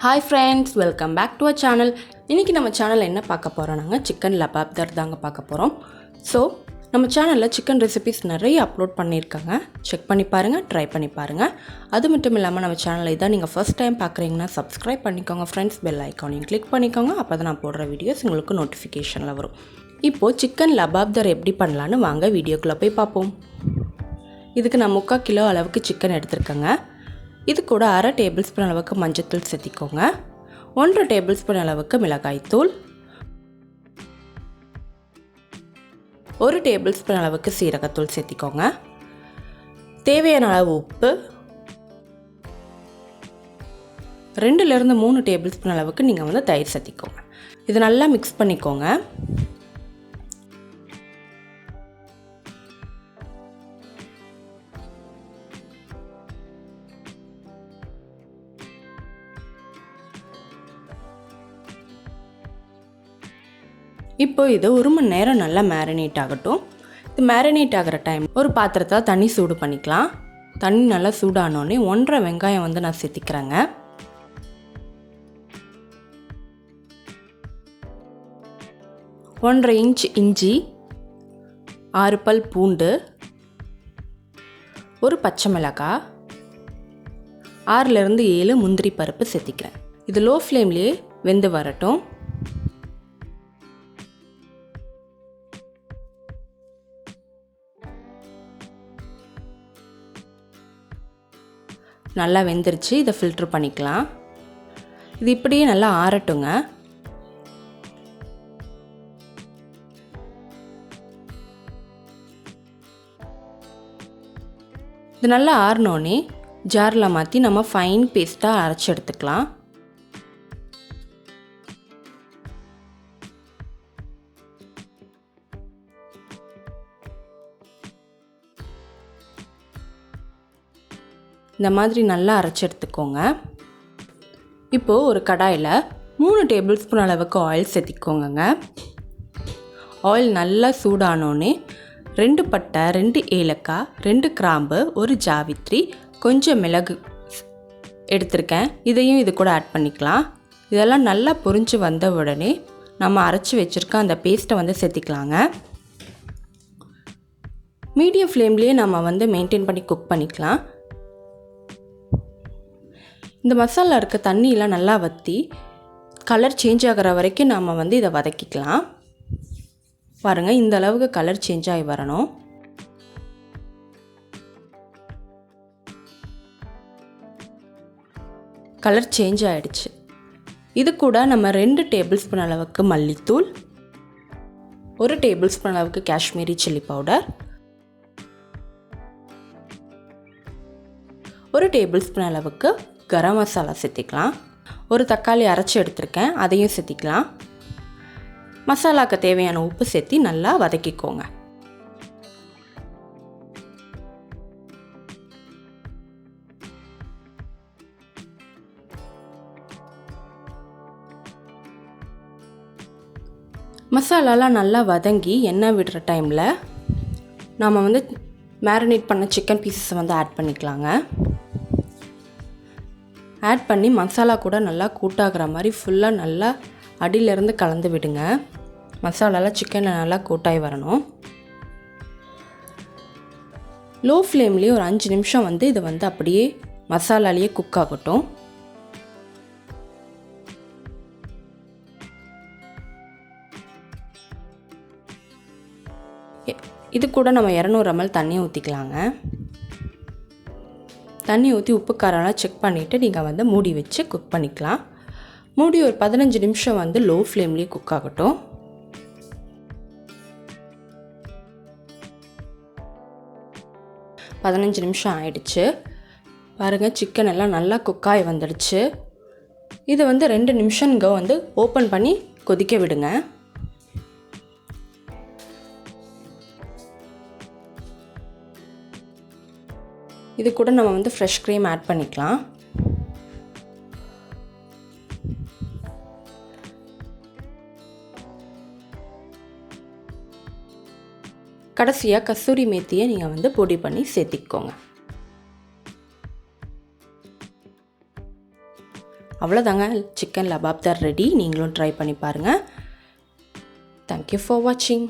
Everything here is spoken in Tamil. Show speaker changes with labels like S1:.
S1: Hi friends, welcome back to our channel. இன்னைக்கு நம்ம சேனல்ல என்ன பார்க்க போறோம்னா சிக்கன் lababdar தாங்க பார்க்க போறோம். சோ நம்ம சேனல்ல சிக்கன் ரெசிபீஸ் நிறைய அப்லோட் பண்ணிருக்காங்க. செக் பண்ணி பாருங்க, ட்ரை பண்ணி பாருங்க. அது மட்டும் இல்லாம நம்ம சேனலை இத நீங்க ஃபர்ஸ்ட் டைம் பார்க்கறீங்கன்னா Subscribe பண்ணிக்கோங்க friends, bell icon-ஐயும் click பண்ணிக்கோங்க. அப்பதான் நான் போடுற வீடியோஸ் உங்களுக்கு நோட்டிஃபிகேஷன்ல வரும். இப்போ சிக்கன் lababdar எப்படி பண்ணலாம்னு வாங்க வீடியோக்குள்ள போய் பாப்போம். இதுக்கு நான் 3/4 கிலோ அளவுக்கு சிக்கன் எடுத்துர்க்கங்க. இது கூட 1/2 டேபிள்ஸ்பூன் அளவுக்கு மஞ்சள் தூள் சேர்த்திக்கோங்க. 1/2 டேபிள்ஸ்பூன் அளவுக்கு மிளகாய் தூள், 1 டேபிள்ஸ்பூன் அளவுக்கு சீரகத்தூள் சேர்த்திக்கோங்க. தேவையான அளவு உப்பு, 2 ல இருந்து 3 டேபிள்ஸ்பூன் அளவுக்கு நீங்க தயிர் சேர்த்திக்கோங்க. இது நல்லா mix பண்ணிக்கோங்க. இப்போ இது 1 மணி நேரம் நல்லா மேரினேட் ஆகட்டும். இது மேரினேட் ஆகிற டைம் ஒரு பாத்திரத்துல தண்ணி சூடு பண்ணிக்கலாம். தண்ணி நல்லா சூடானோனே 1/2 வெங்காயம் நான் சேர்த்திக்கிறேங்க. 1/2 இன்ச் இஞ்சி, 6 பல் பூண்டு, ஒரு பச்சை மிளகாய், 6 ல இருந்து 7 முந்திரி பருப்பு சேர்த்திக்கிறேன். இது லோ ஃப்ளேம்லயே வெந்து வரட்டும். நல்லா வெந்திருச்சு. இதை ஃபில்டர் பண்ணிக்கலாம். இது இப்படியே நல்லா ஆறட்டுங்க. இது நல்லா ஆறனோனே ஜாரில் மாற்றி நம்ம ஃபைன் பேஸ்ட்டாக அரைச்சி எடுத்துக்கலாம். இந்த மாதிரி நல்லா அரைச்சி எடுத்துக்கோங்க. இப்போது ஒரு கடாயில் 3 டேபிள்ஸ்பூன் அளவுக்கு ஆயில் சேர்த்திக்கோங்க. ஆயில் நல்லா சூடானோடனே 2 பட்டை, 2 ஏலக்காய், 2 கிராம்பு, 1 ஜாவித்ரி, கொஞ்சம் மிளகு எடுத்திருக்கேன். இதையும் இது கூட ஆட் பண்ணிக்கலாம். இதெல்லாம் நல்லா பொரிஞ்சு வந்த உடனே நம்ம அரைச்சி வச்சுருக்க அந்த பேஸ்ட்டை சேர்த்திக்கலாங்க. மீடியம் ஃப்ளேம்லேயே நம்ம மெயின்டைன் பண்ணி குக் பண்ணிக்கலாம். இந்த மசாலா இருக்க தண்ணியெல்லாம் நல்லா வற்றி கலர் சேஞ்ச் ஆகிற வரைக்கும் நாம் இதை வதக்கிக்கலாம். பாருங்கள், இந்த அளவுக்கு கலர் சேஞ்ச் ஆகி வரணும். கலர் சேஞ்ச் ஆகிடுச்சு. இது கூட நம்ம 2 டேபிள்ஸ்பூன் அளவுக்கு மல்லித்தூள், 1 டேபிள்ஸ்பூன் அளவுக்கு காஷ்மீரி சில்லி பவுடர், 1 டேபிள்ஸ்பூன் அளவுக்கு கரம் மசாலா சேர்த்திக்கலாம். ஒரு தக்காளி அரைச்சி எடுத்திருக்கேன், அதையும் சேர்த்திக்கலாம். மசாலாக்கு தேவையான உப்பு சேர்த்தி நல்லா வதக்கிக்கோங்க. மசாலாலாம் நல்லா வதங்கி எண்ணெய் விடுற டைமில் நாம் மேரினேட் பண்ண சிக்கன் பீசஸை ஆட் பண்ணிக்கலாங்க. ஆட் பண்ணி மசாலா கூட நல்லா கூட்டாகிற மாதிரி ஃபுல்லாக நல்லா அடியிலேருந்து கலந்து விடுங்க. மசாலாலாம் சிக்கனில் நல்லா கூட்டாகி வரணும். லோ ஃப்ளேம்லேயே ஒரு 5 நிமிஷம் இது அப்படியே மசாலாலேயே குக் ஆகட்டும். இது கூட நம்ம 200 ml தண்ணி ஊற்றிக்கலாங்க. தண்ணி ஊற்றி உப்பு காரம்லாம் செக் பண்ணிவிட்டு நீங்கள் மூடி வச்சு குக் பண்ணிக்கலாம். மூடி ஒரு 15 நிமிஷம் லோ ஃப்ளேம்லேயே குக் ஆகட்டும். பதினஞ்சு நிமிஷம் ஆயிடுச்சு. பாருங்கள், சிக்கன் எல்லாம் நல்லா குக்காகி வந்துடுச்சு. இது 2 நிமிஷங்க ஓப்பன் பண்ணி கொதிக்க விடுங்க. இது கூட நம்ம ஃப்ரெஷ் க்ரீம் ஆட் பண்ணிக்கலாம். கடைசியாக கஸ்தூரி மேத்தியை நீங்கள் பொடி பண்ணி சேர்த்திக்கோங்க. அவ்வளோதாங்க, சிக்கன் லபாப்தார் ரெடி. நீங்களும் ட்ரை பண்ணி பாருங்கள். தேங்க்யூ ஃபார் வாட்சிங்.